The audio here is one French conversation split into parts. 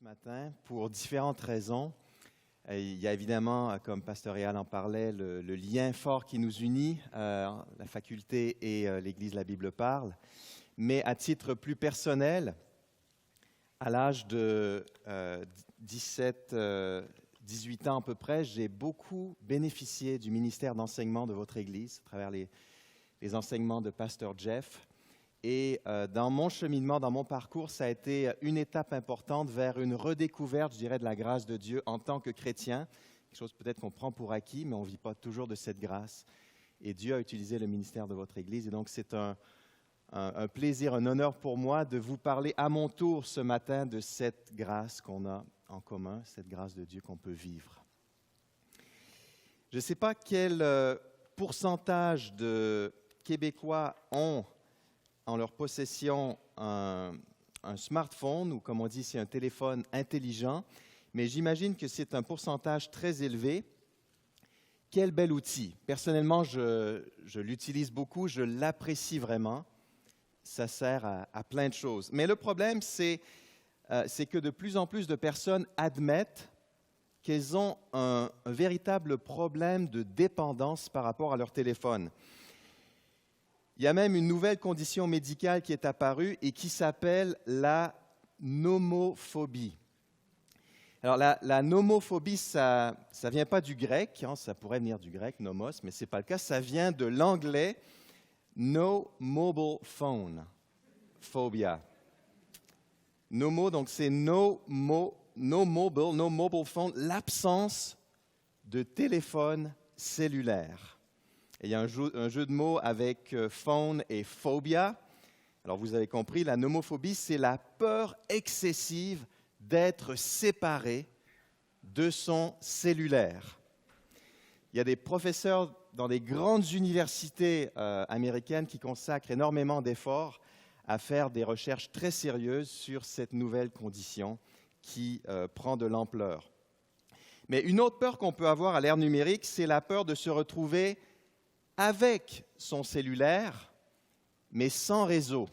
matin pour différentes raisons. Il y a évidemment, comme Pasteur Réal en parlait, le lien fort qui nous unit, la faculté et l'Église La Bible parle. Mais à titre plus personnel, à l'âge de 18 ans à peu près, j'ai beaucoup bénéficié du ministère d'enseignement de votre Église à travers les enseignements de Pasteur Jeff. Et dans mon cheminement, dans mon parcours, ça a été une étape importante vers une redécouverte, je dirais, de la grâce de Dieu en tant que chrétien. Quelque chose peut-être qu'on prend pour acquis, mais on ne vit pas toujours de cette grâce. Et Dieu a utilisé le ministère de votre Église. Et donc, c'est un plaisir, un honneur pour moi de vous parler à mon tour ce matin de cette grâce qu'on a en commun, cette grâce de Dieu qu'on peut vivre. Je ne sais pas quel pourcentage de Québécois ont en leur possession un smartphone, ou comme on dit, c'est un téléphone intelligent, mais j'imagine que c'est un pourcentage très élevé. Quel bel outil! Personnellement, je l'utilise beaucoup, je l'apprécie vraiment. Ça sert à plein de choses. Mais le problème, c'est que de plus en plus de personnes admettent qu'elles ont un véritable problème de dépendance par rapport à leur téléphone. Il y a même une nouvelle condition médicale qui est apparue et qui s'appelle la nomophobie. Alors, la nomophobie, ça ne vient pas du grec, ça pourrait venir du grec, nomos, mais ce n'est pas le cas, ça vient de l'anglais no mobile phone, phobia. Nomo, donc c'est no mobile phone, l'absence de téléphone cellulaire. Et il y a un jeu de mots avec phone et phobia. Alors, vous avez compris, la nomophobie, c'est la peur excessive d'être séparé de son cellulaire. Il y a des professeurs dans des grandes universités américaines qui consacrent énormément d'efforts à faire des recherches très sérieuses sur cette nouvelle condition qui prend de l'ampleur. Mais une autre peur qu'on peut avoir à l'ère numérique, c'est la peur de se retrouver avec son cellulaire, mais sans réseau.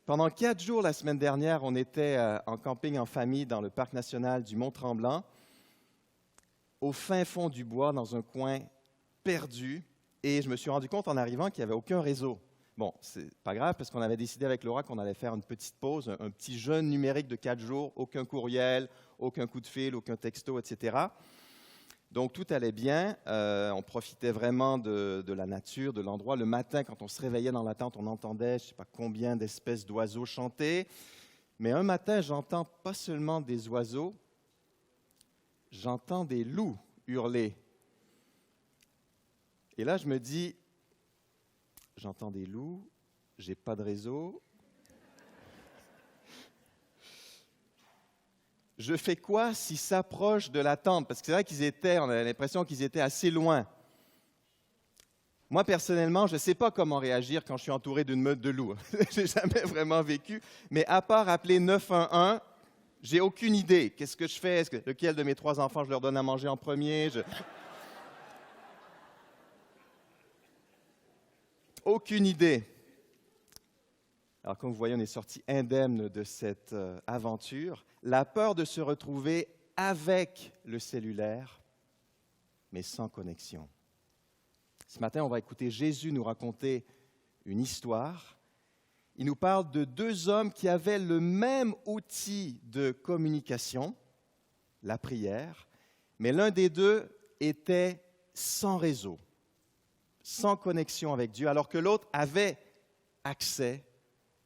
Pendant 4 jours la semaine dernière, on était en camping en famille dans le parc national du Mont-Tremblant, au fin fond du bois, dans un coin perdu, et je me suis rendu compte en arrivant qu'il n'y avait aucun réseau. Bon, c'est pas grave, parce qu'on avait décidé avec Laura qu'on allait faire une petite pause, un petit jeûne numérique de 4 jours, aucun courriel, aucun coup de fil, aucun texto, etc. Donc, tout allait bien. On profitait vraiment de la nature, de l'endroit. Le matin, quand on se réveillait dans la tente, on entendait je ne sais pas combien d'espèces d'oiseaux chanter. Mais un matin, j'entends pas seulement des oiseaux, j'entends des loups hurler. Et là, je me dis, j'entends des loups, j'ai pas de réseau. Je fais quoi s'ils s'approchent de la tente? Parce que c'est vrai on avait l'impression qu'ils étaient assez loin. Moi, personnellement, je ne sais pas comment réagir quand je suis entouré d'une meute de loups. Je n'ai jamais vraiment vécu. Mais à part appeler 911, j'ai aucune idée. Qu'est-ce que je fais? Lequel de mes 3 enfants je leur donne à manger en premier? Aucune idée. Alors, comme vous voyez, on est sorti indemne de cette aventure. La peur de se retrouver avec le cellulaire, mais sans connexion. Ce matin, on va écouter Jésus nous raconter une histoire. Il nous parle de 2 hommes qui avaient le même outil de communication, la prière, mais l'un des 2 était sans réseau, sans connexion avec Dieu, alors que l'autre avait accès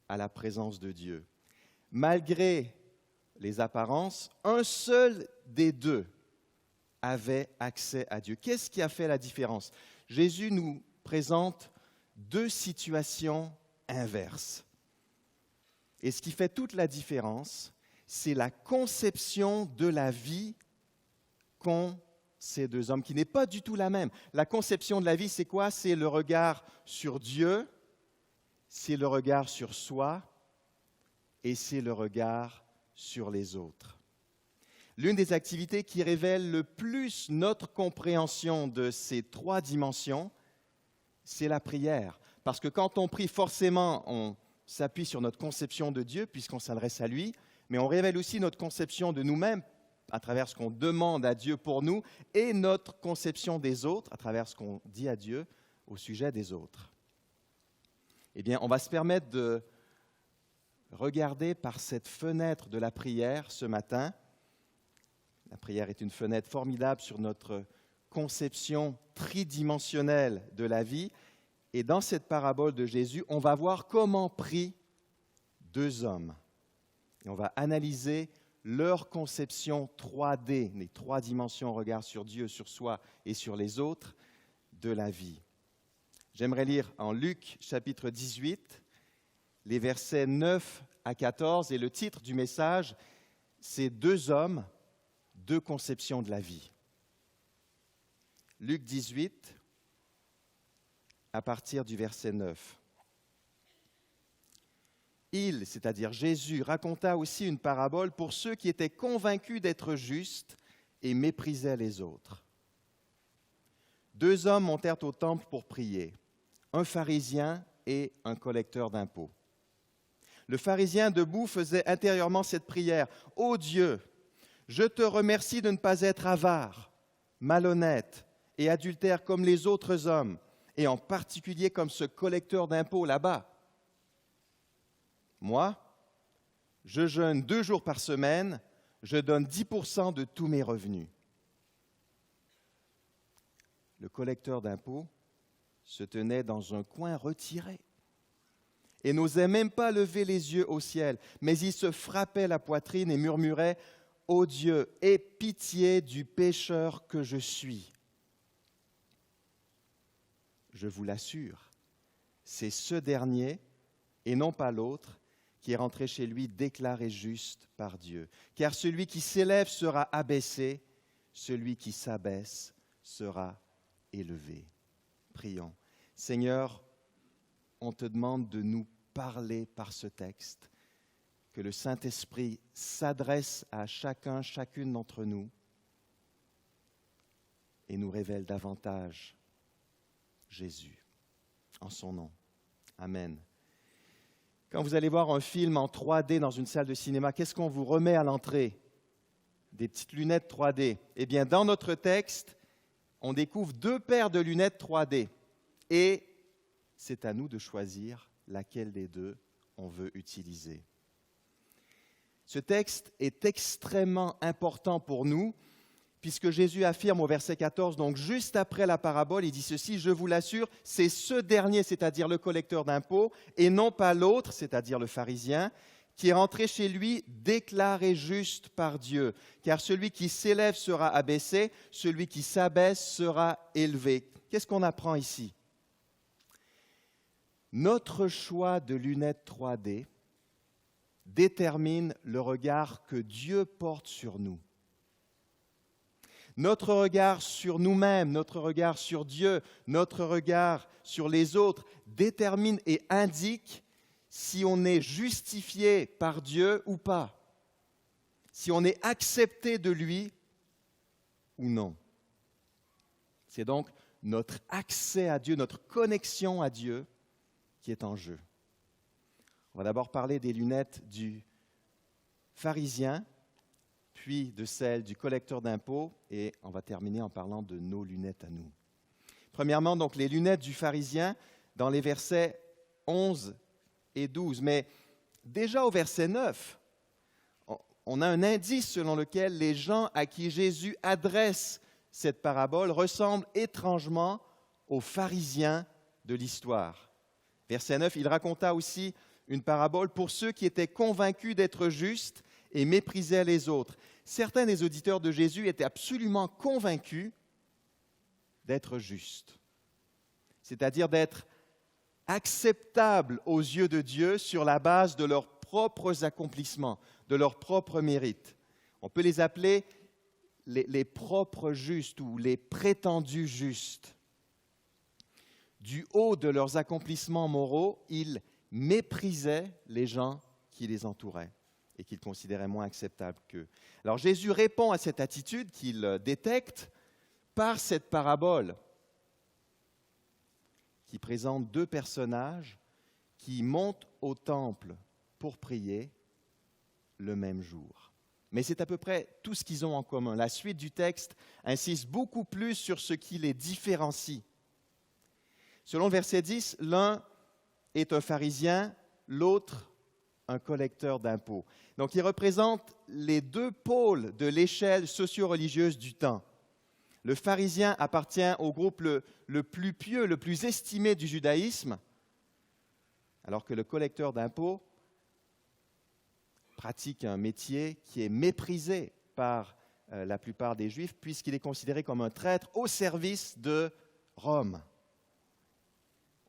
à la présence de Dieu. Malgré les apparences, un seul des 2 avait accès à Dieu. Qu'est-ce qui a fait la différence? Jésus nous présente 2 situations inverses. Et ce qui fait toute la différence, c'est la conception de la vie qu'ont ces 2 hommes, qui n'est pas du tout la même. La conception de la vie, c'est quoi? C'est le regard sur Dieu, c'est le regard sur soi et c'est le regard sur les autres. L'une des activités qui révèle le plus notre compréhension de ces 3 dimensions, c'est la prière. Parce que quand on prie, forcément, s'appuie sur notre conception de Dieu, puisqu'on s'adresse à lui, mais on révèle aussi notre conception de nous-mêmes à travers ce qu'on demande à Dieu pour nous et notre conception des autres à travers ce qu'on dit à Dieu au sujet des autres. Eh bien, on va se permettre de regarder par cette fenêtre de la prière ce matin. La prière est une fenêtre formidable sur notre conception tridimensionnelle de la vie. Et dans cette parabole de Jésus, on va voir comment prient deux hommes. Et on va analyser leur conception 3D, les trois dimensions, regard sur Dieu, sur soi et sur les autres, de la vie. J'aimerais lire en Luc chapitre 18, les versets 9 à 14, et le titre du message, c'est « Deux hommes, deux conceptions de la vie ». Luc 18, à partir du verset 9. Il, c'est-à-dire Jésus, raconta aussi une parabole pour ceux qui étaient convaincus d'être justes et méprisaient les autres. Deux hommes montèrent au temple pour prier, un pharisien et un collecteur d'impôts. Le pharisien debout faisait intérieurement cette prière. « Ô Dieu, je te remercie de ne pas être avare, malhonnête et adultère comme les autres hommes, et en particulier comme ce collecteur d'impôts là-bas. Moi, je jeûne 2 jours par semaine, je donne 10% de tous mes revenus. » Le collecteur d'impôts se tenait dans un coin retiré et n'osait même pas lever les yeux au ciel, mais il se frappait la poitrine et murmurait « Ô Dieu, aie pitié du pécheur que je suis. » Je vous l'assure, c'est ce dernier, et non pas l'autre, qui est rentré chez lui déclaré juste par Dieu. Car celui qui s'élève sera abaissé, celui qui s'abaisse sera élevé. Prions. Seigneur, on te demande de nous parler par ce texte, que le Saint-Esprit s'adresse à chacun, chacune d'entre nous et nous révèle davantage Jésus, en son nom. Amen. Quand vous allez voir un film en 3D dans une salle de cinéma, qu'est-ce qu'on vous remet à l'entrée? Des petites lunettes 3D. Eh bien, dans notre texte, on découvre 2 paires de lunettes 3D. Et c'est à nous de choisir laquelle des deux on veut utiliser. Ce texte est extrêmement important pour nous, puisque Jésus affirme au verset 14, donc juste après la parabole, il dit ceci, « Je vous l'assure, c'est ce dernier, c'est-à-dire le collecteur d'impôts, et non pas l'autre, c'est-à-dire le pharisien, qui est rentré chez lui déclaré juste par Dieu. Car celui qui s'élève sera abaissé, celui qui s'abaisse sera élevé. » Qu'est-ce qu'on apprend ici? Notre choix de lunettes 3D détermine le regard que Dieu porte sur nous. Notre regard sur nous-mêmes, notre regard sur Dieu, notre regard sur les autres détermine et indique si on est justifié par Dieu ou pas, si on est accepté de lui ou non. C'est donc notre accès à Dieu, notre connexion à Dieu qui est en jeu. On va d'abord parler des lunettes du pharisien, puis de celles du collecteur d'impôts, et on va terminer en parlant de nos lunettes à nous. Premièrement, donc, les lunettes du pharisien dans les versets 11 et 12. Mais déjà au verset 9, on a un indice selon lequel les gens à qui Jésus adresse cette parabole ressemblent étrangement aux pharisiens de l'histoire. Verset 9, il raconta aussi une parabole pour ceux qui étaient convaincus d'être justes et méprisaient les autres. Certains des auditeurs de Jésus étaient absolument convaincus d'être justes, c'est-à-dire d'être acceptables aux yeux de Dieu sur la base de leurs propres accomplissements, de leurs propres mérites. On peut les appeler les propres justes ou les prétendus justes. Du haut de leurs accomplissements moraux, ils méprisaient les gens qui les entouraient et qu'ils considéraient moins acceptables qu'eux. Alors Jésus répond à cette attitude qu'il détecte par cette parabole qui présente 2 personnages qui montent au temple pour prier le même jour. Mais c'est à peu près tout ce qu'ils ont en commun. La suite du texte insiste beaucoup plus sur ce qui les différencie. Selon le verset 10, l'un est un pharisien, l'autre un collecteur d'impôts. Donc, il représente les deux pôles de l'échelle socio-religieuse du temps. Le pharisien appartient au groupe le plus pieux, le plus estimé du judaïsme, alors que le collecteur d'impôts pratique un métier qui est méprisé par la plupart des Juifs, puisqu'il est considéré comme un traître au service de Rome.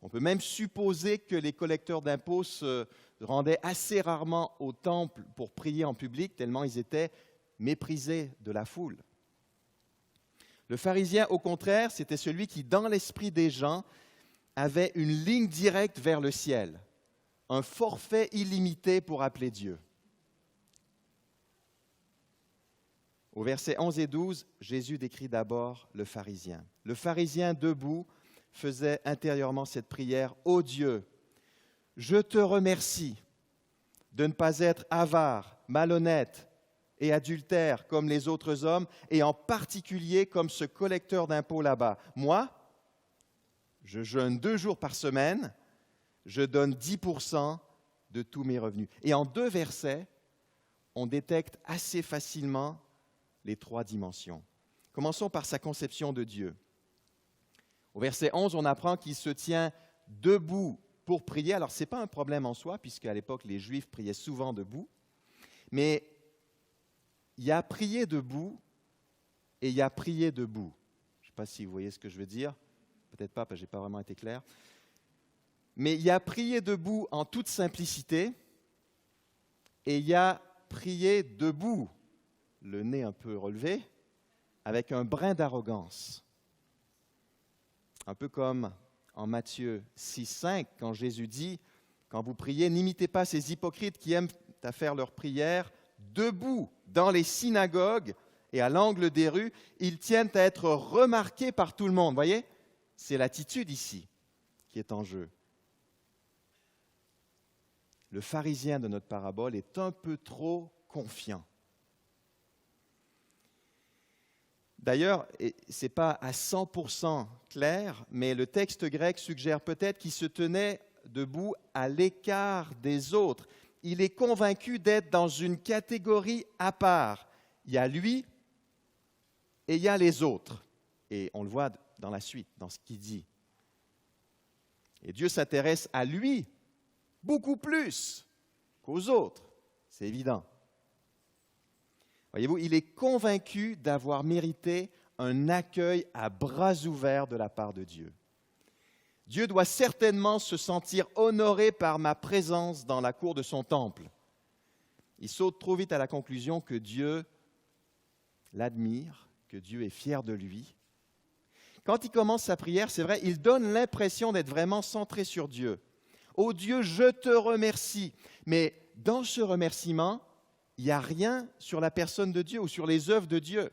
On peut même supposer que les collecteurs d'impôts se rendaient assez rarement au temple pour prier en public, tellement ils étaient méprisés de la foule. Le pharisien, au contraire, c'était celui qui, dans l'esprit des gens, avait une ligne directe vers le ciel, un forfait illimité pour appeler Dieu. Au verset 11 et 12, Jésus décrit d'abord le pharisien. Le pharisien debout faisait intérieurement cette prière: « Ô Dieu, je te remercie de ne pas être avare, malhonnête et adultère comme les autres hommes, et en particulier comme ce collecteur d'impôts là-bas. Moi, je jeûne 2 jours par semaine, je donne 10% de tous mes revenus. » Et en 2 versets, on détecte assez facilement les 3 dimensions. Commençons par sa conception de Dieu. Au verset 11, on apprend qu'il se tient debout pour prier. Alors, ce n'est pas un problème en soi, puisqu'à l'époque, les Juifs priaient souvent debout. Mais il y a prié debout et il y a prié debout. Je ne sais pas si vous voyez ce que je veux dire. Peut-être pas, parce que je n'ai pas vraiment été clair. Mais il y a prié debout en toute simplicité et il y a prié debout, le nez un peu relevé, avec un brin d'arrogance. Un peu comme en Matthieu 6,5, quand Jésus dit, quand vous priez, n'imitez pas ces hypocrites qui aiment à faire leur prière debout dans les synagogues et à l'angle des rues. Ils tiennent à être remarqués par tout le monde. Vous voyez, c'est l'attitude ici qui est en jeu. Le pharisien de notre parabole est un peu trop confiant. D'ailleurs, ce n'est pas à 100% clair, mais le texte grec suggère peut-être qu'il se tenait debout à l'écart des autres. Il est convaincu d'être dans une catégorie à part. Il y a lui et il y a les autres. Et on le voit dans la suite, dans ce qu'il dit. Et Dieu s'intéresse à lui beaucoup plus qu'aux autres, c'est évident. Voyez-vous, il est convaincu d'avoir mérité un accueil à bras ouverts de la part de Dieu. Dieu doit certainement se sentir honoré par ma présence dans la cour de son temple. Il saute trop vite à la conclusion que Dieu l'admire, que Dieu est fier de lui. Quand il commence sa prière, c'est vrai, il donne l'impression d'être vraiment centré sur Dieu. « Ô Dieu, je te remercie ». Mais dans ce remerciement, il n'y a rien sur la personne de Dieu ou sur les œuvres de Dieu.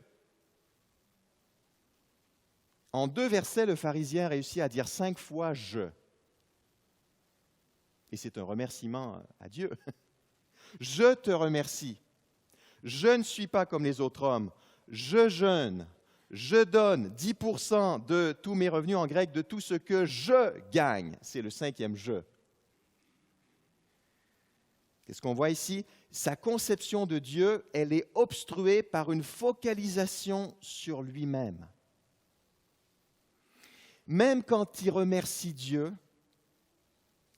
En 2 versets, le pharisien réussit à dire 5 fois « je ». Et c'est un remerciement à Dieu. « Je te remercie. Je ne suis pas comme les autres hommes. Je jeûne. Je donne 10% de tous mes revenus, en grec, de tout ce que je gagne. » C'est le 5e « je ». Qu'est-ce qu'on voit ici? Sa conception de Dieu, elle est obstruée par une focalisation sur lui-même. Même quand il remercie Dieu,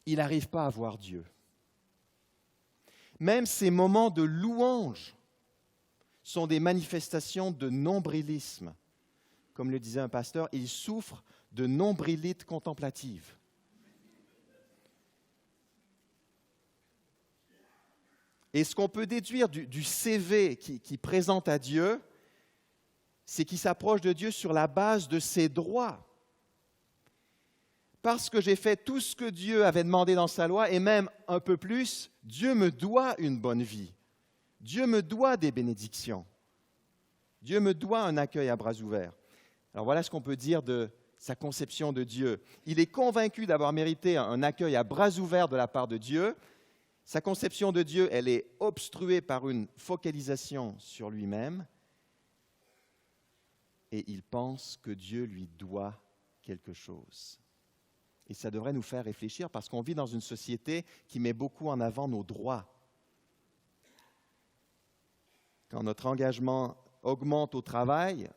il n'arrive pas à voir Dieu. Même ces moments de louange sont des manifestations de nombrilisme. Comme le disait un pasteur, il souffre de nombrilite contemplative. Et ce qu'on peut déduire du CV qu'il présente à Dieu, c'est qu'il s'approche de Dieu sur la base de ses droits. Parce que j'ai fait tout ce que Dieu avait demandé dans sa loi, et même un peu plus, Dieu me doit une bonne vie. Dieu me doit des bénédictions. Dieu me doit un accueil à bras ouverts. Alors voilà ce qu'on peut dire de sa conception de Dieu. Il est convaincu d'avoir mérité un accueil à bras ouverts de la part de Dieu. Sa conception de Dieu, elle est obstruée par une focalisation sur lui-même. Et il pense que Dieu lui doit quelque chose. Et ça devrait nous faire réfléchir parce qu'on vit dans une société qui met beaucoup en avant nos droits. Quand notre engagement augmente au travail,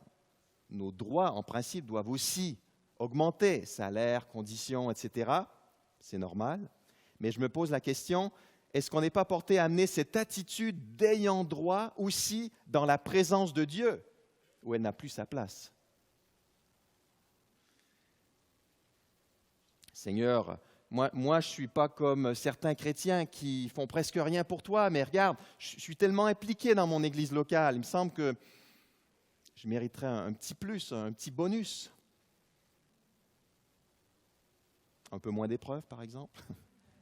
nos droits, en principe, doivent aussi augmenter, salaire, conditions, etc. C'est normal. Mais je me pose la question, est-ce qu'on n'est pas porté à amener cette attitude d'ayant droit aussi dans la présence de Dieu, où elle n'a plus sa place? Seigneur, moi je ne suis pas comme certains chrétiens qui font presque rien pour toi, mais regarde, je suis tellement impliqué dans mon église locale, il me semble que je mériterais un petit plus, un petit bonus. Un peu moins d'épreuves, par exemple.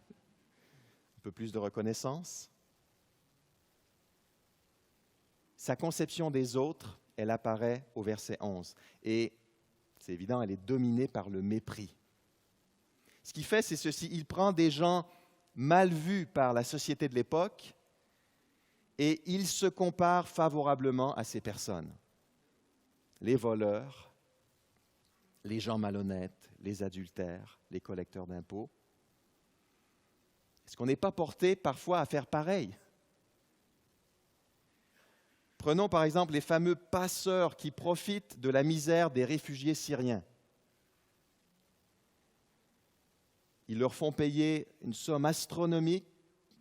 Un peu plus de reconnaissance. Sa conception des autres, elle apparaît au verset 11. Et c'est évident, elle est dominée par le mépris. Ce qu'il fait, c'est ceci. Il prend des gens mal vus par la société de l'époque et il se compare favorablement à ces personnes. Les voleurs, les gens malhonnêtes, les adultères, les collecteurs d'impôts. Est-ce qu'on n'est pas porté parfois à faire pareil? Prenons par exemple les fameux passeurs qui profitent de la misère des réfugiés syriens. Ils leur font payer une somme astronomique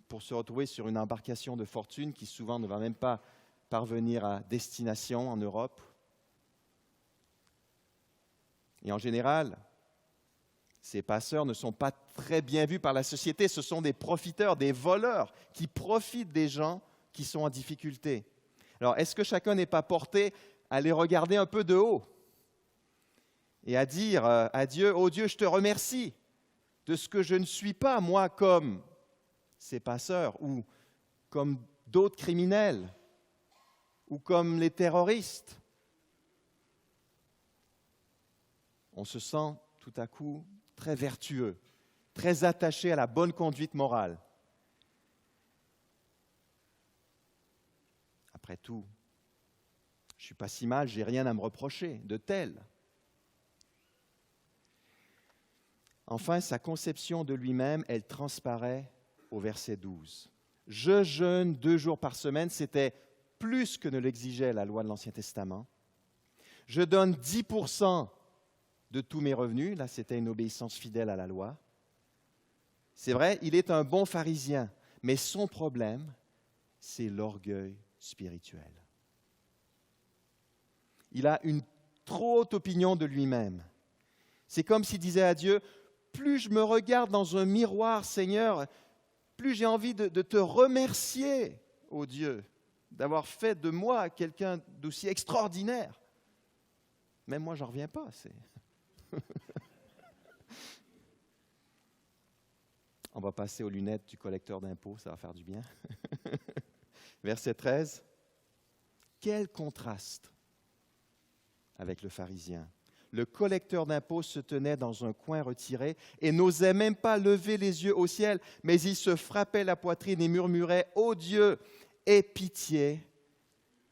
pour se retrouver sur une embarcation de fortune qui souvent ne va même pas parvenir à destination en Europe. Et en général, ces passeurs ne sont pas très bien vus par la société. Ce sont des profiteurs, des voleurs qui profitent des gens qui sont en difficulté. Alors, est-ce que chacun n'est pas porté à les regarder un peu de haut et à dire à Dieu, « Oh Dieu, je te remercie de ce que je ne suis pas, moi, comme ces passeurs ou comme d'autres criminels ou comme les terroristes. » On se sent tout à coup très vertueux, très attaché à la bonne conduite morale. Après tout, je ne suis pas si mal, je n'ai rien à me reprocher de tel. Enfin, sa conception de lui-même, elle transparaît au verset 12. « Je jeûne 2 jours par semaine », c'était plus que ne l'exigeait la loi de l'Ancien Testament. « Je donne 10% de tous mes revenus », là c'était une obéissance fidèle à la loi. C'est vrai, il est un bon pharisien, mais son problème, c'est l'orgueil spirituel. Il a une trop haute opinion de lui-même. C'est comme s'il disait à Dieu, « Plus je me regarde dans un miroir, Seigneur, plus j'ai envie de te remercier, ô Dieu, d'avoir fait de moi quelqu'un d'aussi extraordinaire. » Même moi, je n'en reviens pas. On va passer aux lunettes du collecteur d'impôts, ça va faire du bien. Verset 13. Quel contraste avec le pharisien. Le collecteur d'impôts se tenait dans un coin retiré et n'osait même pas lever les yeux au ciel, mais il se frappait la poitrine et murmurait « Ô Dieu, aie pitié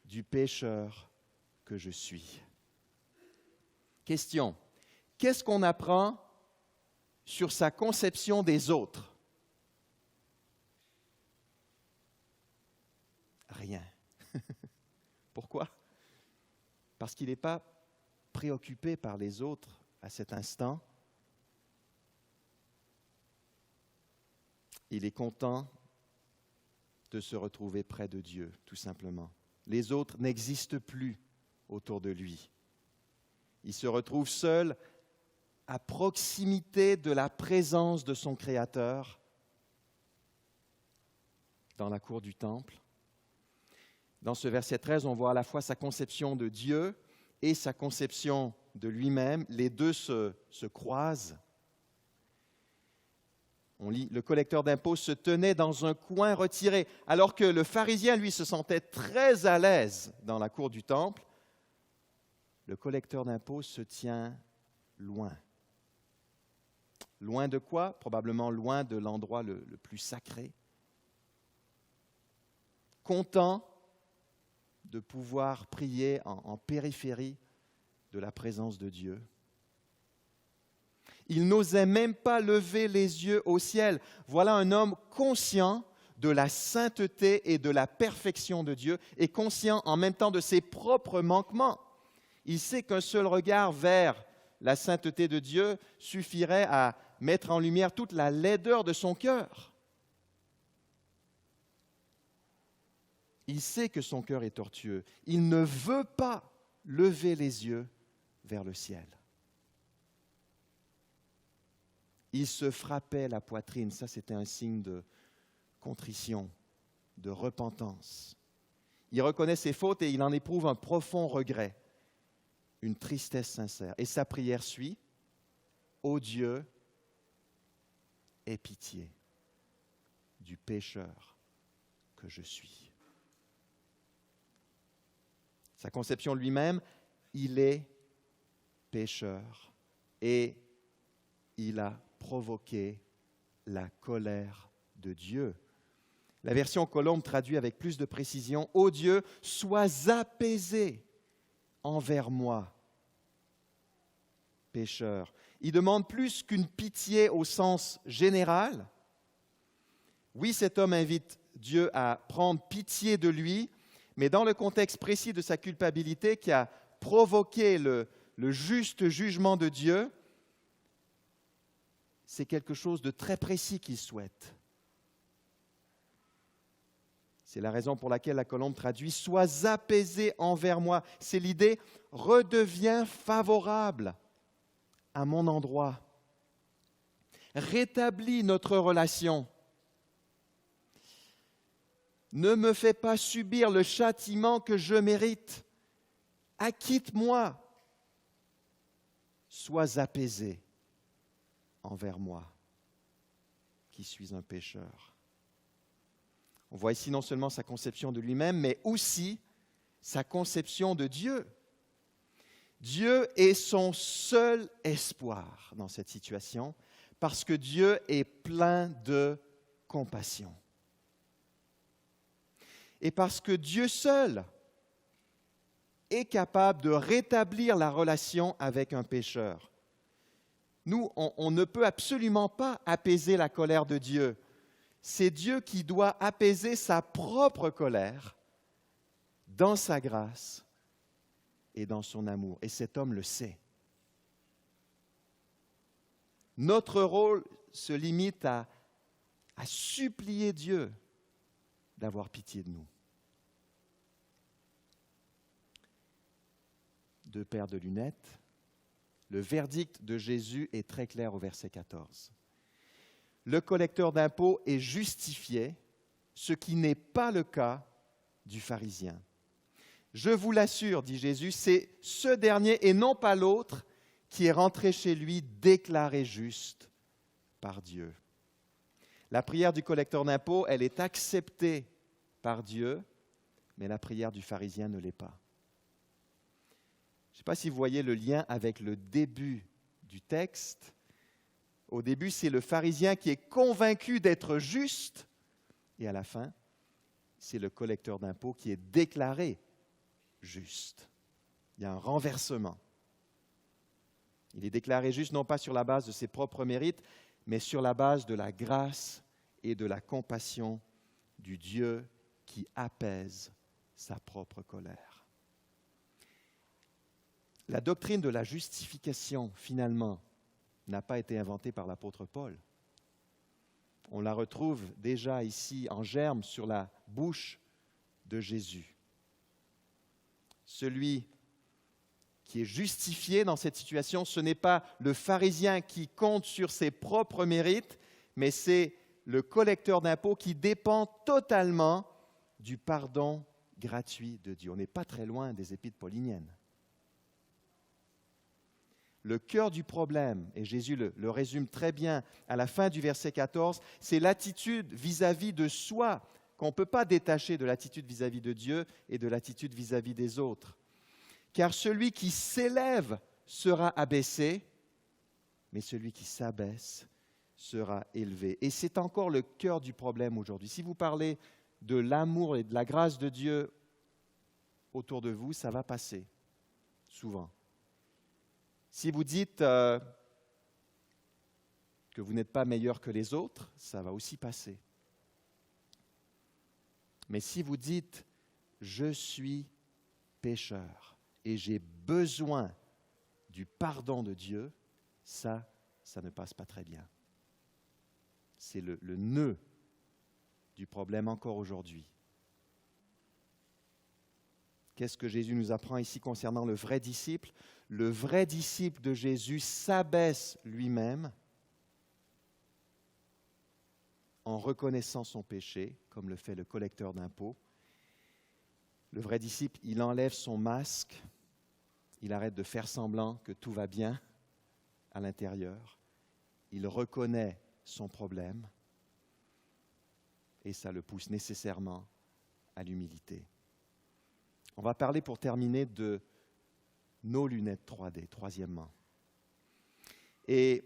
du pécheur que je suis. » Question. Qu'est-ce qu'on apprend sur sa conception des autres? Rien. Pourquoi? Parce qu'il n'est pas préoccupé par les autres à cet instant. Il est content de se retrouver près de Dieu, tout simplement. Les autres n'existent plus autour de lui. Il se retrouve seul à proximité de la présence de son Créateur dans la cour du temple. Dans ce verset 13, on voit à la fois sa conception de Dieu et sa conception de lui-même. Les deux se croisent. On lit, le collecteur d'impôts se tenait dans un coin retiré, alors que le pharisien, lui, se sentait très à l'aise dans la cour du temple. Le collecteur d'impôts se tient loin. Loin de quoi? Probablement loin de l'endroit le plus sacré. Content de pouvoir prier en périphérie de la présence de Dieu. Il n'osait même pas lever les yeux au ciel. Voilà un homme conscient de la sainteté et de la perfection de Dieu et conscient en même temps de ses propres manquements. Il sait qu'un seul regard vers la sainteté de Dieu suffirait à mettre en lumière toute la laideur de son cœur. Il sait que son cœur est tortueux. Il ne veut pas lever les yeux vers le ciel. Il se frappait la poitrine. Ça, c'était un signe de contrition, de repentance. Il reconnaît ses fautes et il en éprouve un profond regret, une tristesse sincère. Et sa prière suit: ô Dieu, aie pitié du pécheur que je suis. Sa conception lui-même, il est pécheur et il a provoqué la colère de Dieu. La version Colombe traduit avec plus de précision: ô Dieu, sois apaisé envers moi, pécheur. Il demande plus qu'une pitié au sens général. Oui, cet homme invite Dieu à prendre pitié de lui, mais dans le contexte précis de sa culpabilité qui a provoqué le juste jugement de Dieu, c'est quelque chose de très précis qu'il souhaite. C'est la raison pour laquelle la Colombe traduit « Sois apaisé envers moi ». C'est l'idée « Redeviens favorable à mon endroit. Rétablis notre relation. Ne me fais pas subir le châtiment que je mérite. Acquitte-moi. Sois apaisé envers moi, qui suis un pécheur. » On voit ici non seulement sa conception de lui-même, mais aussi sa conception de Dieu. Dieu est son seul espoir dans cette situation, parce que Dieu est plein de compassion. Et parce que Dieu seul est capable de rétablir la relation avec un pécheur. Nous, on ne peut absolument pas apaiser la colère de Dieu. C'est Dieu qui doit apaiser sa propre colère dans sa grâce et dans son amour. Et cet homme le sait. Notre rôle se limite à supplier Dieu d'avoir pitié de nous. Deux paires de lunettes. Le verdict de Jésus est très clair au verset 14. Le collecteur d'impôts est justifié, ce qui n'est pas le cas du pharisien. Je vous l'assure, dit Jésus, c'est ce dernier et non pas l'autre qui est rentré chez lui déclaré juste par Dieu. La prière du collecteur d'impôts, elle est acceptée par Dieu, mais la prière du pharisien ne l'est pas. Je ne sais pas si vous voyez le lien avec le début du texte. Au début, c'est le pharisien qui est convaincu d'être juste, et à la fin, c'est le collecteur d'impôts qui est déclaré juste. Il y a un renversement. Il est déclaré juste non pas sur la base de ses propres mérites, mais sur la base de la grâce et de la compassion du Dieu qui apaise sa propre colère. La doctrine de la justification, finalement, n'a pas été inventée par l'apôtre Paul. On la retrouve déjà ici en germe sur la bouche de Jésus. Celui qui est justifié dans cette situation, ce n'est pas le pharisien qui compte sur ses propres mérites, mais c'est le collecteur d'impôts qui dépend totalement du pardon gratuit de Dieu. On n'est pas très loin des épîtres pauliniennes. Le cœur du problème, et Jésus le résume très bien à la fin du verset 14, c'est l'attitude vis-à-vis de soi qu'on ne peut pas détacher de l'attitude vis-à-vis de Dieu et de l'attitude vis-à-vis des autres. Car celui qui s'élève sera abaissé, mais celui qui s'abaisse sera élevé. Et c'est encore le cœur du problème aujourd'hui. Si vous parlez de l'amour et de la grâce de Dieu autour de vous, ça va passer, souvent. Si vous dites que vous n'êtes pas meilleur que les autres, ça va aussi passer. Mais si vous dites « je suis pécheur et j'ai besoin du pardon de Dieu », ça ne passe pas très bien. C'est le nœud du problème encore aujourd'hui. Qu'est-ce que Jésus nous apprend ici concernant le vrai disciple? Le vrai disciple de Jésus s'abaisse lui-même en reconnaissant son péché, comme le fait le collecteur d'impôts. Le vrai disciple, il enlève son masque, il arrête de faire semblant que tout va bien à l'intérieur. Il reconnaît son problème et ça le pousse nécessairement à l'humilité. On va parler pour terminer de nos lunettes 3D, troisièmement. Et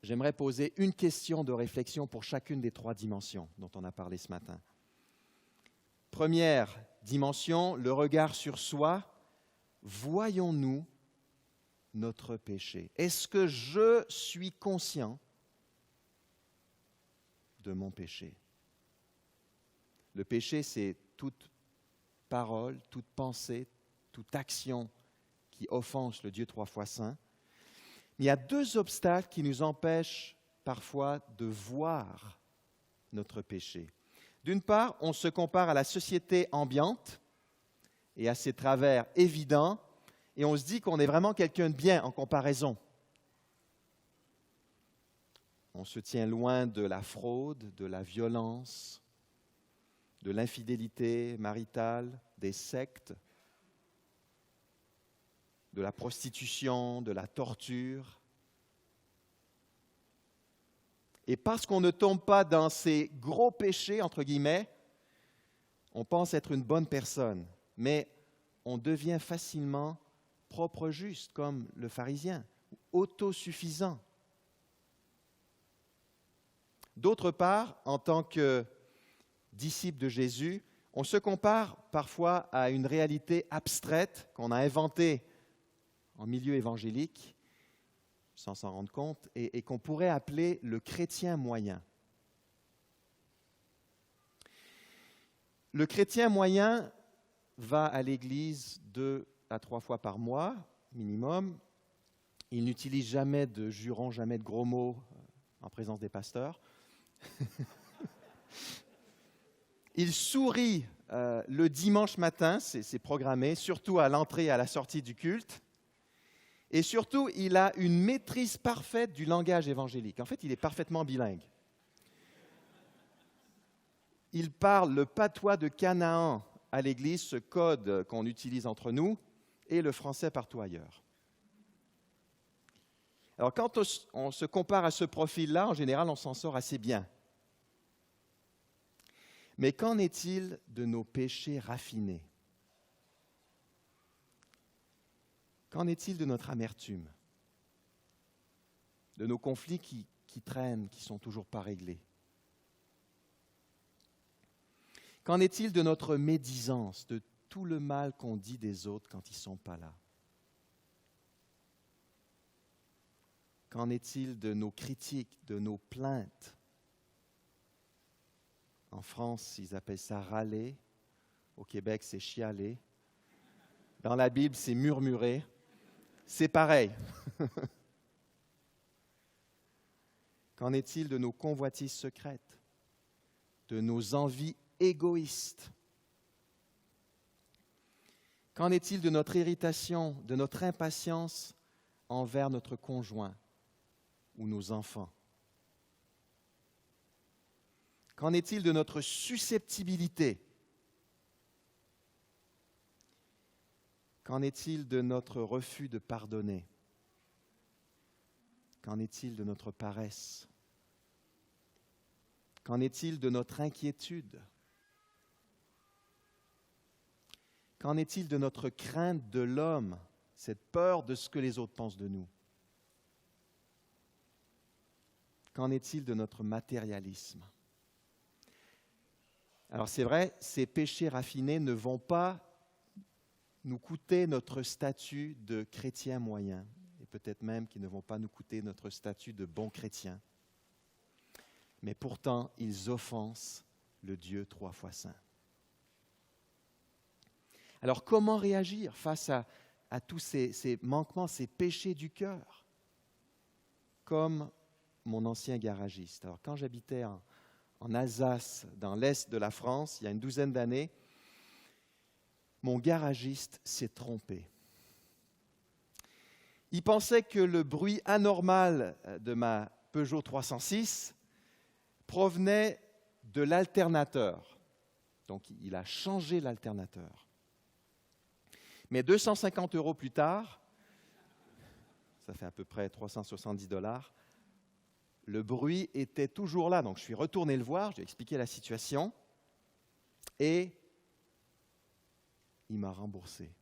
j'aimerais poser une question de réflexion pour chacune des trois dimensions dont on a parlé ce matin. Première dimension, le regard sur soi. Voyons-nous notre péché? Est-ce que je suis conscient de mon péché? Le péché, c'est toute parole, toute pensée, toute action qui offense le Dieu trois fois saint. Il y a deux obstacles qui nous empêchent parfois de voir notre péché. D'une part, on se compare à la société ambiante et à ses travers évidents, et on se dit qu'on est vraiment quelqu'un de bien en comparaison. On se tient loin de la fraude, de la violence, de l'infidélité maritale, des sectes, de la prostitution, de la torture. Et parce qu'on ne tombe pas dans ces gros péchés, entre guillemets, on pense être une bonne personne, mais on devient facilement propre juste, comme le pharisien, autosuffisant. D'autre part, en tant que disciple de Jésus, on se compare parfois à une réalité abstraite qu'on a inventée en milieu évangélique, sans s'en rendre compte, et qu'on pourrait appeler le chrétien moyen. Le chrétien moyen va à l'église 2 à 3 fois par mois, minimum. Il n'utilise jamais de jurons, jamais de gros mots en présence des pasteurs. Il sourit le dimanche matin, c'est programmé, surtout à l'entrée et à la sortie du culte. Et surtout, il a une maîtrise parfaite du langage évangélique. En fait, il est parfaitement bilingue. Il parle le patois de Canaan à l'église, ce code qu'on utilise entre nous, et le français partout ailleurs. Alors, quand on se compare à ce profil-là, en général, on s'en sort assez bien. Mais qu'en est-il de nos péchés raffinés? Qu'en est-il de notre amertume? De nos conflits qui traînent, qui ne sont toujours pas réglés? Qu'en est-il de notre médisance, de tout le mal qu'on dit des autres quand ils ne sont pas là? Qu'en est-il de nos critiques, de nos plaintes? En France, ils appellent ça râler. Au Québec, c'est chialer. Dans la Bible, c'est murmurer. C'est pareil. Qu'en est-il de nos convoitises secrètes, de nos envies égoïstes? Qu'en est-il de notre irritation, de notre impatience envers notre conjoint ou nos enfants? Qu'en est-il de notre susceptibilité? Qu'en est-il de notre refus de pardonner? Qu'en est-il de notre paresse? Qu'en est-il de notre inquiétude? Qu'en est-il de notre crainte de l'homme, cette peur de ce que les autres pensent de nous? Qu'en est-il de notre matérialisme? Alors c'est vrai, ces péchés raffinés ne vont pas nous coûter notre statut de chrétien moyen, et peut-être même qu'ils ne vont pas nous coûter notre statut de bon chrétien. Mais pourtant, ils offensent le Dieu trois fois saint. Alors comment réagir face à tous ces manquements, ces péchés du cœur? Comme mon ancien garagiste. Alors quand j'habitais en Alsace, dans l'est de la France, il y a une douzaine d'années, mon garagiste s'est trompé. Il pensait que le bruit anormal de ma Peugeot 306 provenait de l'alternateur. Donc, il a changé l'alternateur. Mais 250 € plus tard, ça fait à peu près 370 $, le bruit était toujours là. Donc, je suis retourné le voir, je lui ai expliqué la situation et il m'a remboursé.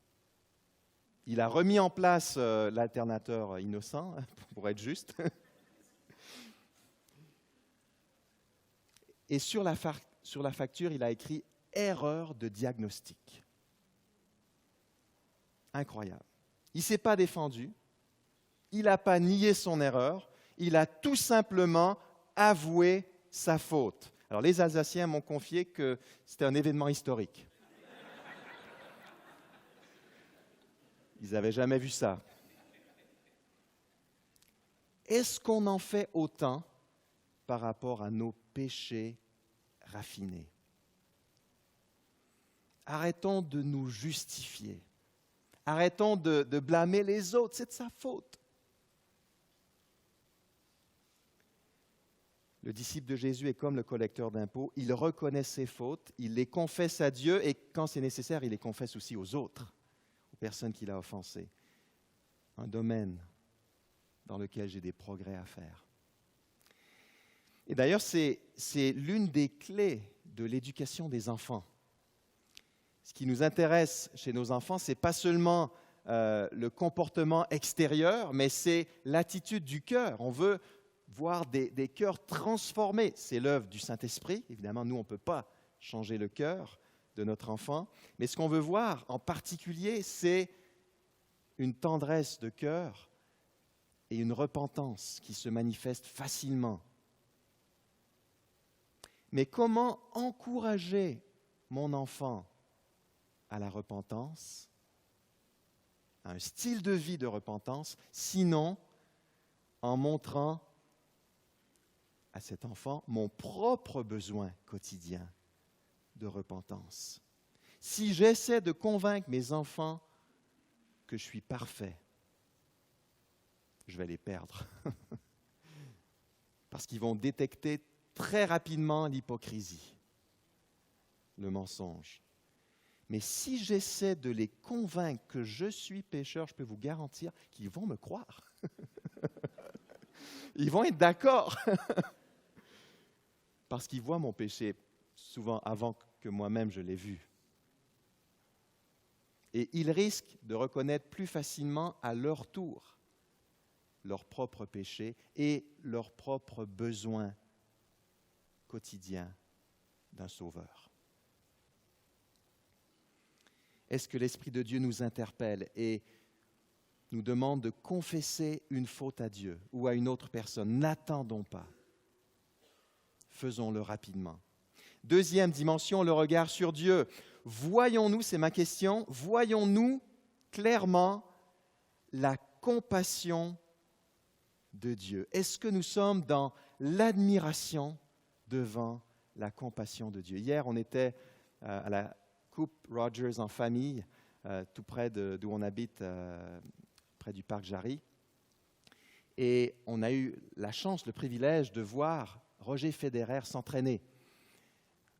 Il a remis en place l'alternateur innocent, pour être juste. Et sur la facture, il a écrit « erreur de diagnostic ». Incroyable. Il ne s'est pas défendu, il n'a pas nié son erreur, il a tout simplement avoué sa faute. Alors les Alsaciens m'ont confié que c'était un événement historique. Ils n'avaient jamais vu ça. Est-ce qu'on en fait autant par rapport à nos péchés raffinés? Arrêtons de nous justifier. Arrêtons de blâmer les autres, c'est de sa faute. Le disciple de Jésus est comme le collecteur d'impôts, il reconnaît ses fautes, il les confesse à Dieu et quand c'est nécessaire, il les confesse aussi aux autres, aux personnes qu'il a offensées. Un domaine dans lequel j'ai des progrès à faire. Et d'ailleurs, c'est l'une des clés de l'éducation des enfants. Ce qui nous intéresse chez nos enfants, ce n'est pas seulement le comportement extérieur, mais c'est l'attitude du cœur. On veut voir des cœurs transformés. C'est l'œuvre du Saint-Esprit. Évidemment, nous, on ne peut pas changer le cœur de notre enfant. Mais ce qu'on veut voir en particulier, c'est une tendresse de cœur et une repentance qui se manifeste facilement. Mais comment encourager mon enfant à la repentance, à un style de vie de repentance, sinon en montrant à cet enfant mon propre besoin quotidien de repentance. Si j'essaie de convaincre mes enfants que je suis parfait, je vais les perdre. Parce qu'ils vont détecter très rapidement l'hypocrisie, le mensonge. Mais si j'essaie de les convaincre que je suis pécheur, je peux vous garantir qu'ils vont me croire. Ils vont être d'accord. Parce qu'ils voient mon péché souvent avant que moi-même je l'ai vu. Et ils risquent de reconnaître plus facilement à leur tour leur propre péché et leurs propres besoins quotidiens d'un sauveur. Est-ce que l'Esprit de Dieu nous interpelle et nous demande de confesser une faute à Dieu ou à une autre personne? N'attendons pas. Faisons-le rapidement. Deuxième dimension, le regard sur Dieu. Voyons-nous, c'est ma question, voyons-nous clairement la compassion de Dieu? Est-ce que nous sommes dans l'admiration devant la compassion de Dieu? Hier, on était à la Coupe Rogers en famille, tout près d'où on habite, près du parc Jarry. Et on a eu la chance, le privilège de voir Roger Federer s'entraîner,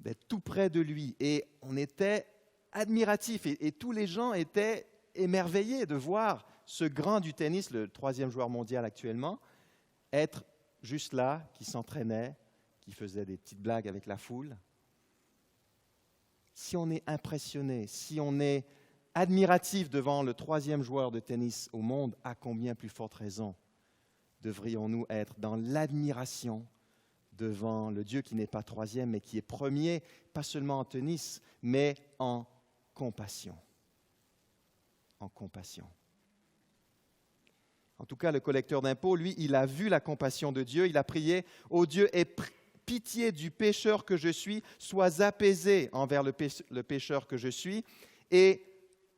d'être tout près de lui. Et on était admiratifs et tous les gens étaient émerveillés de voir ce grand du tennis, le 3e joueur mondial actuellement, être juste là, qui s'entraînait, qui faisait des petites blagues avec la foule. Si on est impressionné, si on est admiratif devant le 3e joueur de tennis au monde, à combien plus forte raison devrions-nous être dans l'admiration devant le Dieu qui n'est pas troisième, mais qui est premier, pas seulement en tennis, mais en compassion. En compassion. En tout cas, le collecteur d'impôts, lui, il a vu la compassion de Dieu, il a prié « Ô Dieu, aie pitié du pécheur que je suis, sois apaisé envers le pécheur que je suis. » Et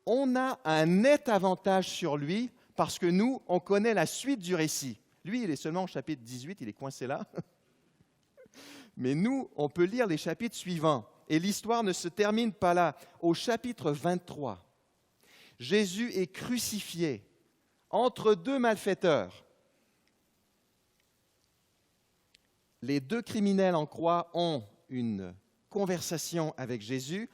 on a un net avantage sur lui parce que nous, on connaît la suite du récit. Lui, il est seulement au chapitre 18, il est coincé là. Mais nous, on peut lire les chapitres suivants. Et l'histoire ne se termine pas là. Au chapitre 23, Jésus est crucifié entre deux malfaiteurs. Les deux criminels en croix ont une conversation avec Jésus.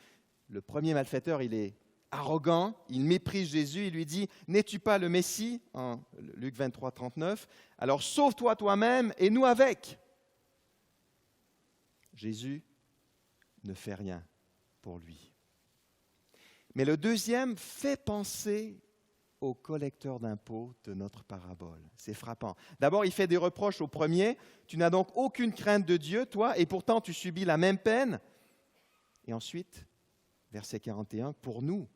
Le premier malfaiteur, il est arrogant, il méprise Jésus, il lui dit « N'es-tu pas le Messie ?» en Luc 23, 39. « Alors sauve-toi toi-même et nous avec. » Jésus ne fait rien pour lui. Mais le deuxième fait penser au collecteur d'impôts de notre parabole. C'est frappant. D'abord, il fait des reproches au premier. « Tu n'as donc aucune crainte de Dieu, toi, et pourtant tu subis la même peine. » Et ensuite, verset 41, « Pour nous,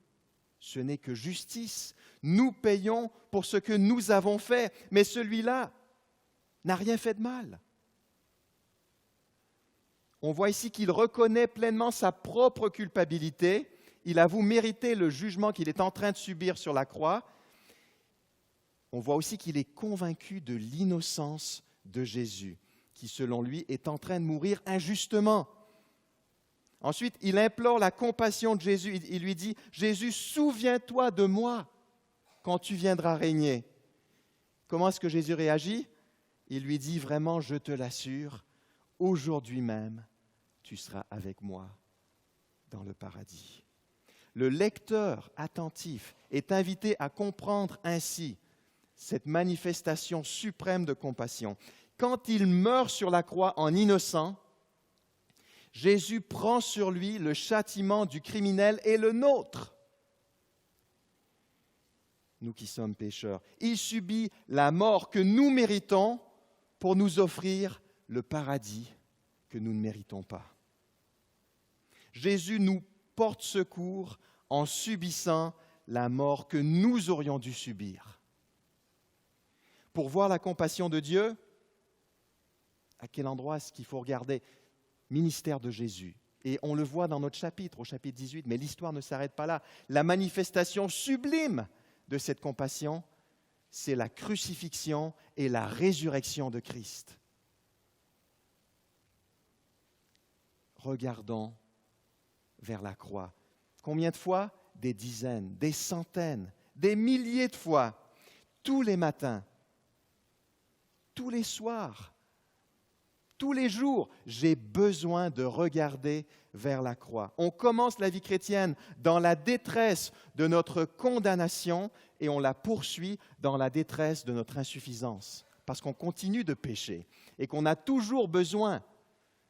ce n'est que justice. Nous payons pour ce que nous avons fait, mais celui-là n'a rien fait de mal. » On voit ici qu'il reconnaît pleinement sa propre culpabilité. Il avoue mériter le jugement qu'il est en train de subir sur la croix. On voit aussi qu'il est convaincu de l'innocence de Jésus, qui, selon lui, est en train de mourir injustement. Ensuite, il implore la compassion de Jésus. Il lui dit « Jésus, souviens-toi de moi quand tu viendras régner. » Comment est-ce que Jésus réagit? Il lui dit « Vraiment, je te l'assure, aujourd'hui même, tu seras avec moi dans le paradis. » Le lecteur attentif est invité à comprendre ainsi cette manifestation suprême de compassion. Quand il meurt sur la croix en innocent, Jésus prend sur lui le châtiment du criminel et le nôtre. Nous qui sommes pécheurs, il subit la mort que nous méritons pour nous offrir le paradis que nous ne méritons pas. Jésus nous porte secours en subissant la mort que nous aurions dû subir. Pour voir la compassion de Dieu, à quel endroit est-ce qu'il faut regarder? Ministère de Jésus. Et on le voit dans notre chapitre, au chapitre 18, mais l'histoire ne s'arrête pas là. La manifestation sublime de cette compassion, c'est la crucifixion et la résurrection de Christ. Regardons vers la croix. Combien de fois? Des dizaines, des centaines, des milliers de fois, tous les matins, tous les soirs, tous les jours, j'ai besoin de regarder vers la croix. On commence la vie chrétienne dans la détresse de notre condamnation et on la poursuit dans la détresse de notre insuffisance, parce qu'on continue de pécher et qu'on a toujours besoin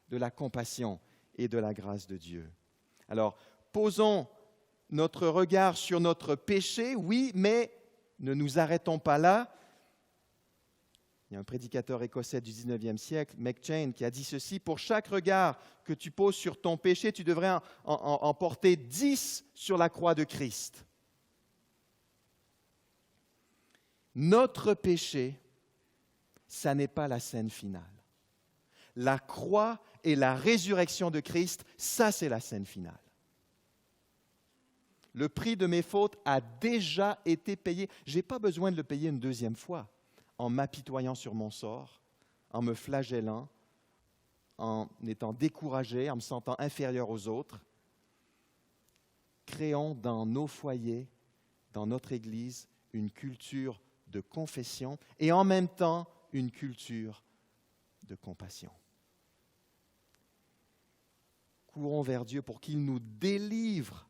de la compassion et de la grâce de Dieu. Alors, posons notre regard sur notre péché, oui, mais ne nous arrêtons pas là. Il y a un prédicateur écossais du 19e siècle, McChain, qui a dit ceci: « Pour chaque regard que tu poses sur ton péché, tu devrais en porter 10 sur la croix de Christ. » Notre péché, ça n'est pas la scène finale. La croix et la résurrection de Christ, ça c'est la scène finale. Le prix de mes fautes a déjà été payé. Je n'ai pas besoin de le payer une deuxième fois en m'apitoyant sur mon sort, en me flagellant, en étant découragé, en me sentant inférieur aux autres. Créons dans nos foyers, dans notre Église, une culture de confession et en même temps une culture de compassion. Courons vers Dieu pour qu'il nous délivre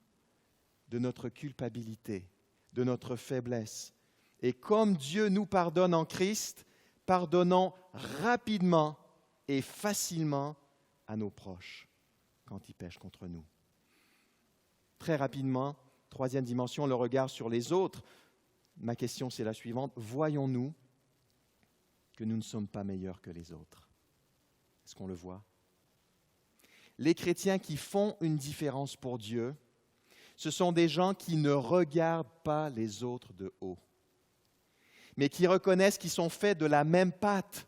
de notre culpabilité, de notre faiblesse. Et comme Dieu nous pardonne en Christ, pardonnons rapidement et facilement à nos proches quand ils pêchent contre nous. Très rapidement, troisième dimension, le regard sur les autres. Ma question, c'est la suivante. Voyons-nous que nous ne sommes pas meilleurs que les autres? Est-ce qu'on le voit? Les chrétiens qui font une différence pour Dieu, ce sont des gens qui ne regardent pas les autres de haut, mais qui reconnaissent qu'ils sont faits de la même pâte.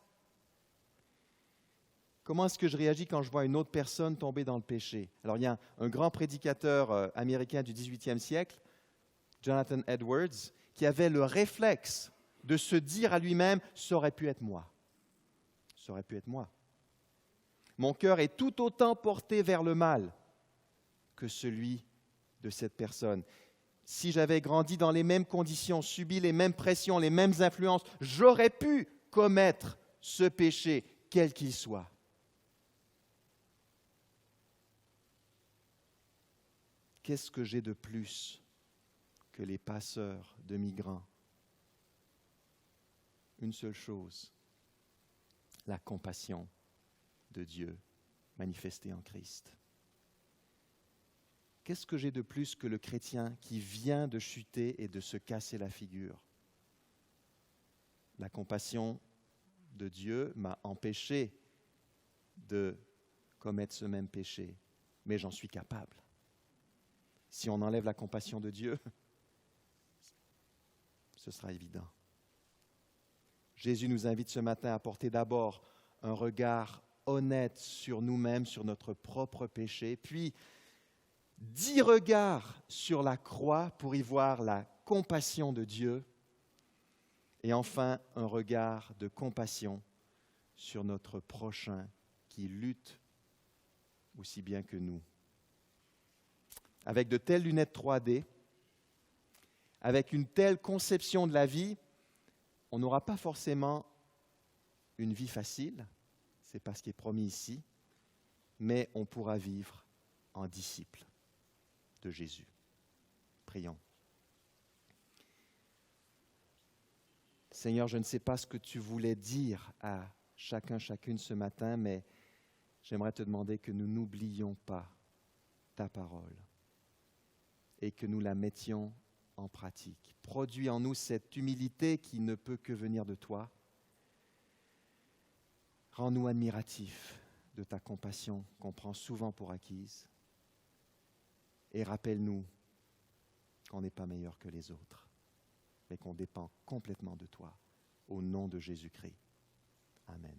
Comment est-ce que je réagis quand je vois une autre personne tomber dans le péché? Alors, il y a un grand prédicateur américain du XVIIIe siècle, Jonathan Edwards, qui avait le réflexe de se dire à lui-même « ça aurait pu être moi. Ça aurait pu être moi. Mon cœur est tout autant porté vers le mal que celui de cette personne. Si j'avais grandi dans les mêmes conditions, subi les mêmes pressions, les mêmes influences, j'aurais pu commettre ce péché, quel qu'il soit. » Qu'est-ce que j'ai de plus que les passeurs de migrants? Une seule chose, la compassion de Dieu manifestée en Christ. Qu'est-ce que j'ai de plus que le chrétien qui vient de chuter et de se casser la figure? La compassion de Dieu m'a empêché de commettre ce même péché, mais j'en suis capable. Si on enlève la compassion de Dieu, ce sera évident. Jésus nous invite ce matin à porter d'abord un regard honnête sur nous-mêmes, sur notre propre péché, puis 10 regards sur la croix pour y voir la compassion de Dieu, et enfin un regard de compassion sur notre prochain qui lutte aussi bien que nous. Avec de telles lunettes 3D, avec une telle conception de la vie, on n'aura pas forcément une vie facile, ce n'est pas ce qui est promis ici, mais on pourra vivre en disciple de Jésus. Prions. Seigneur, je ne sais pas ce que tu voulais dire à chacun, chacune ce matin, mais j'aimerais te demander que nous n'oublions pas ta parole et que nous la mettions en pratique. Produis en nous cette humilité qui ne peut que venir de toi. Rends-nous admiratifs de ta compassion qu'on prend souvent pour acquise. Et rappelle-nous qu'on n'est pas meilleur que les autres, mais qu'on dépend complètement de toi. Au nom de Jésus-Christ. Amen.